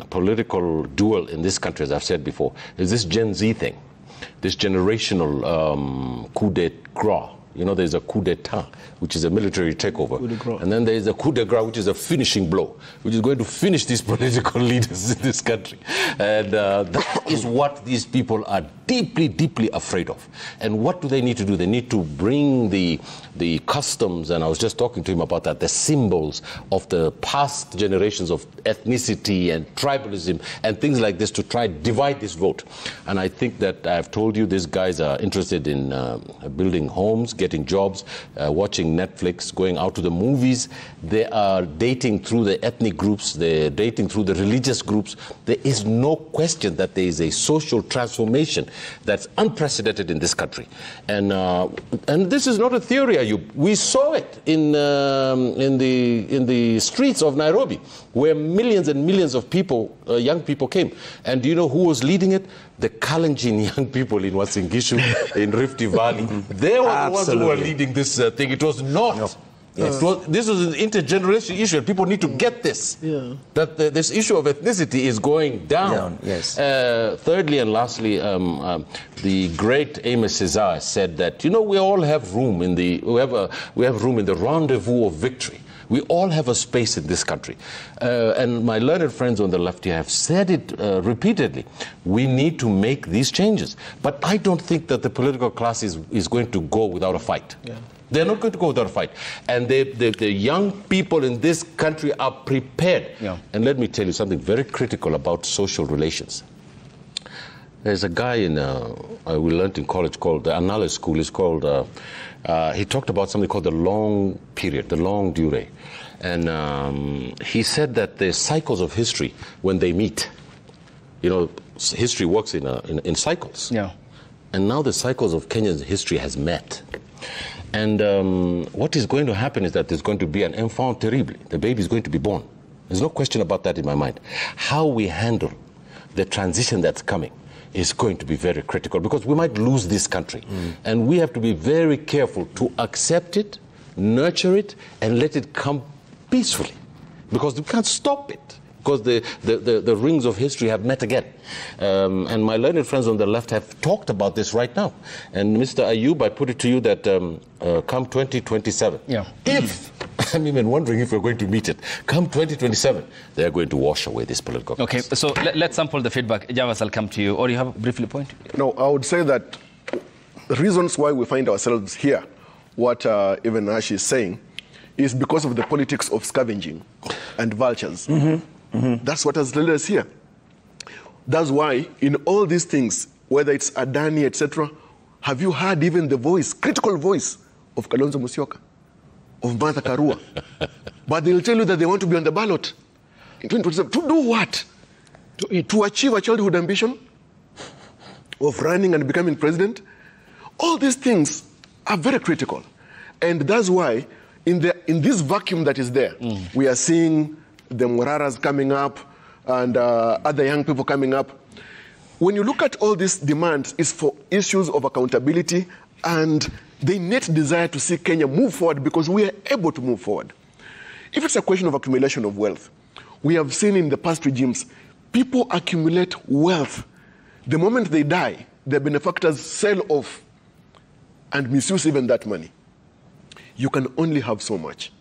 political duel in this country, as I've said before, is this Gen Z thing, this generational coup d'etat. There's a coup d'etat, which is a military takeover. And then there's a coup de grace, which is a finishing blow, which is going to finish these political leaders in this country. And that is what these people are deeply, deeply afraid of. And what do they need to do? They need to bring the customs, and I was just talking to him about that, the symbols of the past generations of ethnicity and tribalism and things like this to try to divide this vote. And I think that I've told you these guys are interested in building homes, getting jobs, watching Netflix, going out to the movies. They are dating through the ethnic groups. They're dating through the religious groups. There is no question that there is a social transformation that's unprecedented in this country. And this is not a theory, Ayub. We saw it in the streets of Nairobi, where millions and millions of people, young people came. And do you know who was leading it? The Kalenjin young people in Uasin Gishu, in Rift Valley. They were the ones who were leading this thing. It was not. No. Yes. This was an intergenerational issue. People need to get this. Yeah. That this issue of ethnicity is going down. Yes. Thirdly and lastly, the great Amos Cesar said that, you know, we all have room in the we have room in the rendezvous of victory. We all have a space in this country. And my learned friends on the left here have said it repeatedly. We need to make these changes. But I don't think that the political class is going to go without a fight. Yeah. They're not going to go without a fight. And the young people in this country are prepared. Yeah. And let me tell you something very critical about social relations. There's a guy we learned in college called, the analysis school is called, he talked about something called the long period, the long durée. And he said that the cycles of history, when they meet, you know, history works in cycles. Yeah. And now the cycles of Kenya's history has met. And what is going to happen is that there's going to be an enfant terrible. The baby is going to be born. There's no question about that in my mind. How we handle the transition that's coming is going to be very critical, because we might lose this country. And we have to be very careful to accept it, nurture it, and let it come peacefully, because we can't stop it, because the rings of history have met again. And my learned friends on the left have talked about this right now. And Mr. Ayub, I put it to you that come 2027, if, I'm even wondering if we're going to meet it, come 2027, they're going to wash away this political class. Okay, so let's sample the feedback. Javas, I'll come to you. Or you have a briefly point? No, I would say that the reasons why we find ourselves here, what even Ash is saying, is because of the politics of scavenging and vultures. That's what has led us here. That's why in all these things, whether it's Adani, etc., have you heard even the voice, critical voice of Kalonzo Musyoka, of Martha Karua? But they'll tell you that they want to be on the ballot in 2027. To do what? To achieve a childhood ambition of running and becoming president? All these things are very critical. And that's why in this vacuum that is there, we are seeing the Moraras coming up and other young people coming up. When you look at all these demands, it's for issues of accountability and the innate desire to see Kenya move forward, because we are able to move forward. If it's a question of accumulation of wealth, we have seen in the past regimes, people accumulate wealth. The moment they die, their benefactors sell off and misuse even that money. You can only have so much.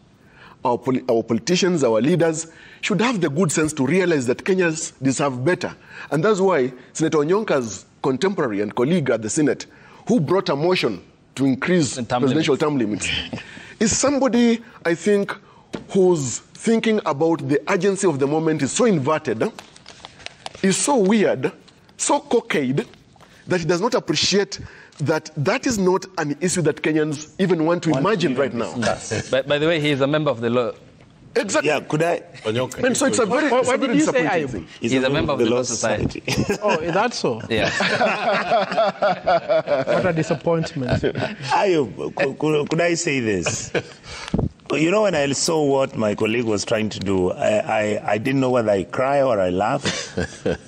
Our politicians, our leaders, should have the good sense to realize that Kenyans deserve better. And that's why Senator Onyonka's contemporary and colleague at the Senate, who brought a motion to increase presidential term limits, is somebody, I think, who's thinking about the urgency of the moment is so inverted, is so weird, so cockeyed, that he does not appreciate that that is not an issue that Kenyans even want to imagine right now. By the way, he is a member of the law. Exactly. Yeah, could I? And so it's a very, what did you say, thing. He's a member of the Law Society. Oh, is that so? Yeah. What a disappointment. Ayub, could I say this? You know, when I saw what my colleague was trying to do, I didn't know whether I cry or I laugh,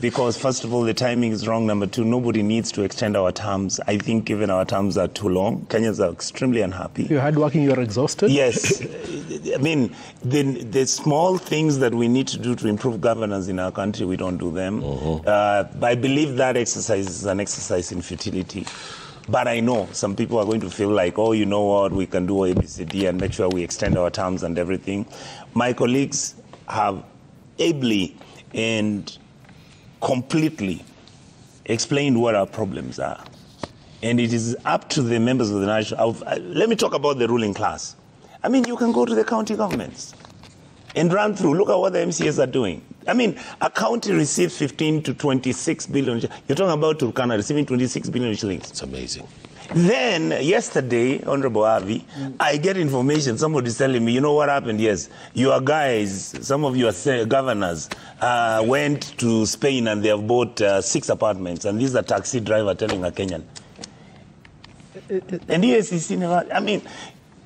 because first of all, the timing is wrong. Number two, nobody needs to extend our terms. I think even our terms are too long. Kenyans are extremely unhappy. You're hardworking, you're exhausted? Yes. I mean, the small things that we need to do to improve governance in our country, we don't do them. I believe that exercise is an exercise in futility. But I know some people are going to feel like, oh, you know what, we can do ABCD and make sure we extend our terms and everything. My colleagues have ably and completely explained what our problems are. And it is up to the members of the national... let me talk about the ruling class. I mean, you can go to the county governments and run through. Look at what the MCAs are doing. I mean, a county receives 15 to 26 billion. You're talking about Turkana receiving 26 billion shillings. It's amazing. Then, yesterday, Honorable Avi, I get information, somebody's telling me, you know what happened? Yes, your guys, some of your governors went to Spain and they have bought 6 apartments, and this is a taxi driver telling a Kenyan. And yes, he's seen about, I mean,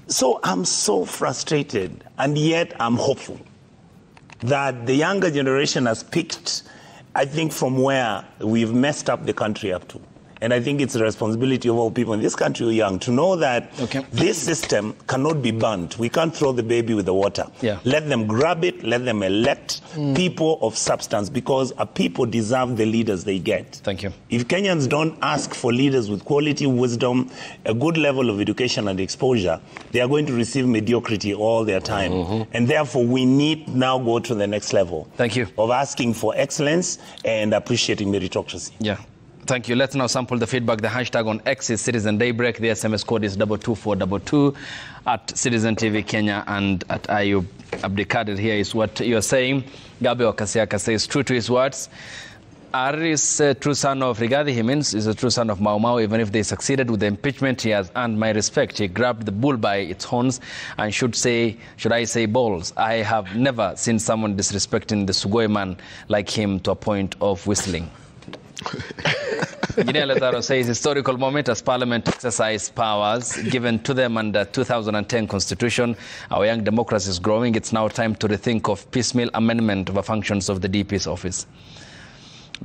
so I'm so frustrated, and yet I'm hopeful that the younger generation has picked, I think, from where we've messed up the country up to. And I think it's the responsibility of all people in this country who are young to know that this system cannot be burnt. We can't throw the baby with the water. Yeah. Let them grab it, let them elect people of substance, because our people deserve the leaders they get. Thank you. If Kenyans don't ask for leaders with quality, wisdom, a good level of education and exposure, they are going to receive mediocrity all their time. And therefore, we need now go to the next level. Thank you. Of asking for excellence and appreciating meritocracy. Yeah. Thank you. Let's now sample the feedback. The hashtag on X is Citizen Daybreak. The SMS code is 22422 at Citizen TV Kenya and at Ayub Abdikadir. Here is what you're saying. Gabi Wakasiaka says, true to his words. Ari is a true son of Rigathi. He means he's a true son of Mau Mau. Even if they succeeded with the impeachment, he has earned my respect. He grabbed the bull by its horns and should I say balls. I have never seen someone disrespecting the Sugoi man like him to a point of whistling. Engineer Lazaro says, historical moment as Parliament exercise powers given to them under 2010 Constitution. Our young democracy is growing. It's now time to rethink of piecemeal amendment of the functions of the DP's office.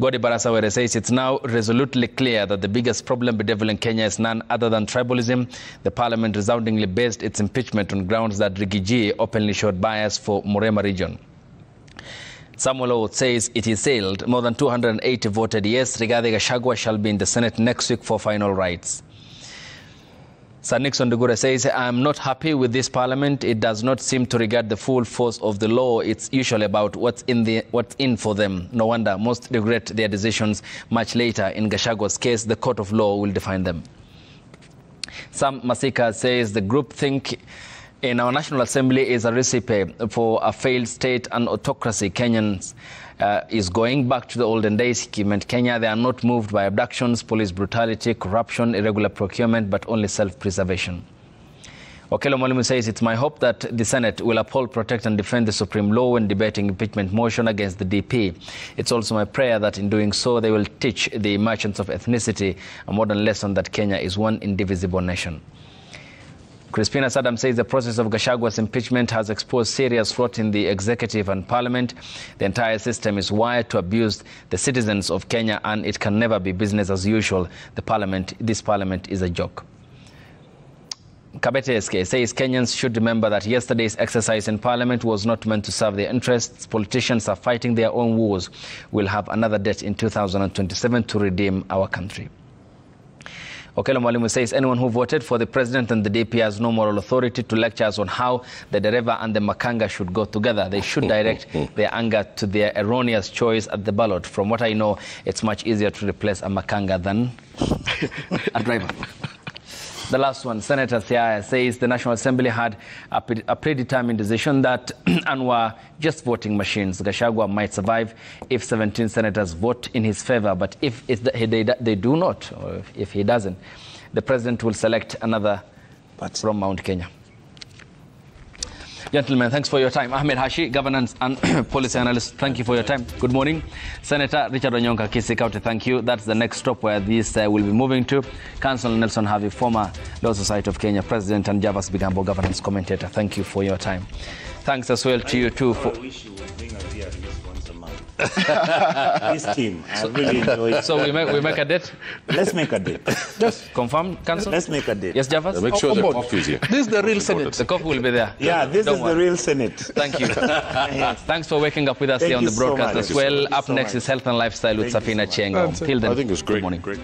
Godi Barasawere says, it's now resolutely clear that the biggest problem bedeviling Kenya is none other than tribalism. The Parliament resoundingly based its impeachment on grounds that Rigiji openly showed bias for Murema region. Samuel O says it is sealed. More than 280 voted yes. Rigathi Gachagua shall be in the Senate next week for final rights. Sir Nixon Dugure says, I am not happy with this parliament. It does not seem to regard the full force of the law. It's usually about what's in for them. No wonder most regret their decisions much later. In Gachagua's case, the court of law will define them. Sam Masika says the group think in our National Assembly is a recipe for a failed state and autocracy. Kenyans is going back to the olden days. He meant Kenya, they are not moved by abductions, police brutality, corruption, irregular procurement, but only self-preservation. Okelo Mwalimu says, it's my hope that the Senate will uphold, protect and defend the supreme law when debating impeachment motion against the DP. It's also my prayer that in doing so, they will teach the merchants of ethnicity a modern lesson that Kenya is one indivisible nation. Crispina Saddam says the process of Gachagua's impeachment has exposed serious fraud in the executive and parliament. The entire system is wired to abuse the citizens of Kenya, and it can never be business as usual. This parliament is a joke. Kabete SK says Kenyans should remember that yesterday's exercise in parliament was not meant to serve their interests. Politicians are fighting their own wars. We'll have another debt in 2027 to redeem our country. Okelo Mwalimu says anyone who voted for the president and the DP has no moral authority to lecture us on how the Dereva and the Makanga should go together. They should direct their anger to their erroneous choice at the ballot. From what I know, it's much easier to replace a Makanga than a driver. The last one, Senator Siaya says the National Assembly had a predetermined decision that and were just voting machines. Gachagua might survive if 17 senators vote in his favor, but if they do not, or if he doesn't, the president will select another from Mount Kenya. Gentlemen, thanks for your time. Ahmed Hashi, governance and policy analyst, thank you for your time. Good morning. Senator Richard Onyonka Kisikauti, thank you. That's the next stop where this will be moving to. Councillor Nelson Harvey, former Law Society of Kenya president, and Javas Bigambo, governance commentator. Thank you for your time. Thanks as well to you too. I wish you would bring us here at least once a month. This team, I really enjoy it. So we make a date? Let's make a date. Yes. Confirmed, Council? Let's make a date. Yes, Javas? Make sure the coffee is here. This is the real Senate. The coffee will be there. Yeah, this is the real Senate. Thank you. Thanks for waking up with us here on the broadcast as well. Up next is Health and Lifestyle with Safina Chengo. Till then, I think it was great. Good morning. Great.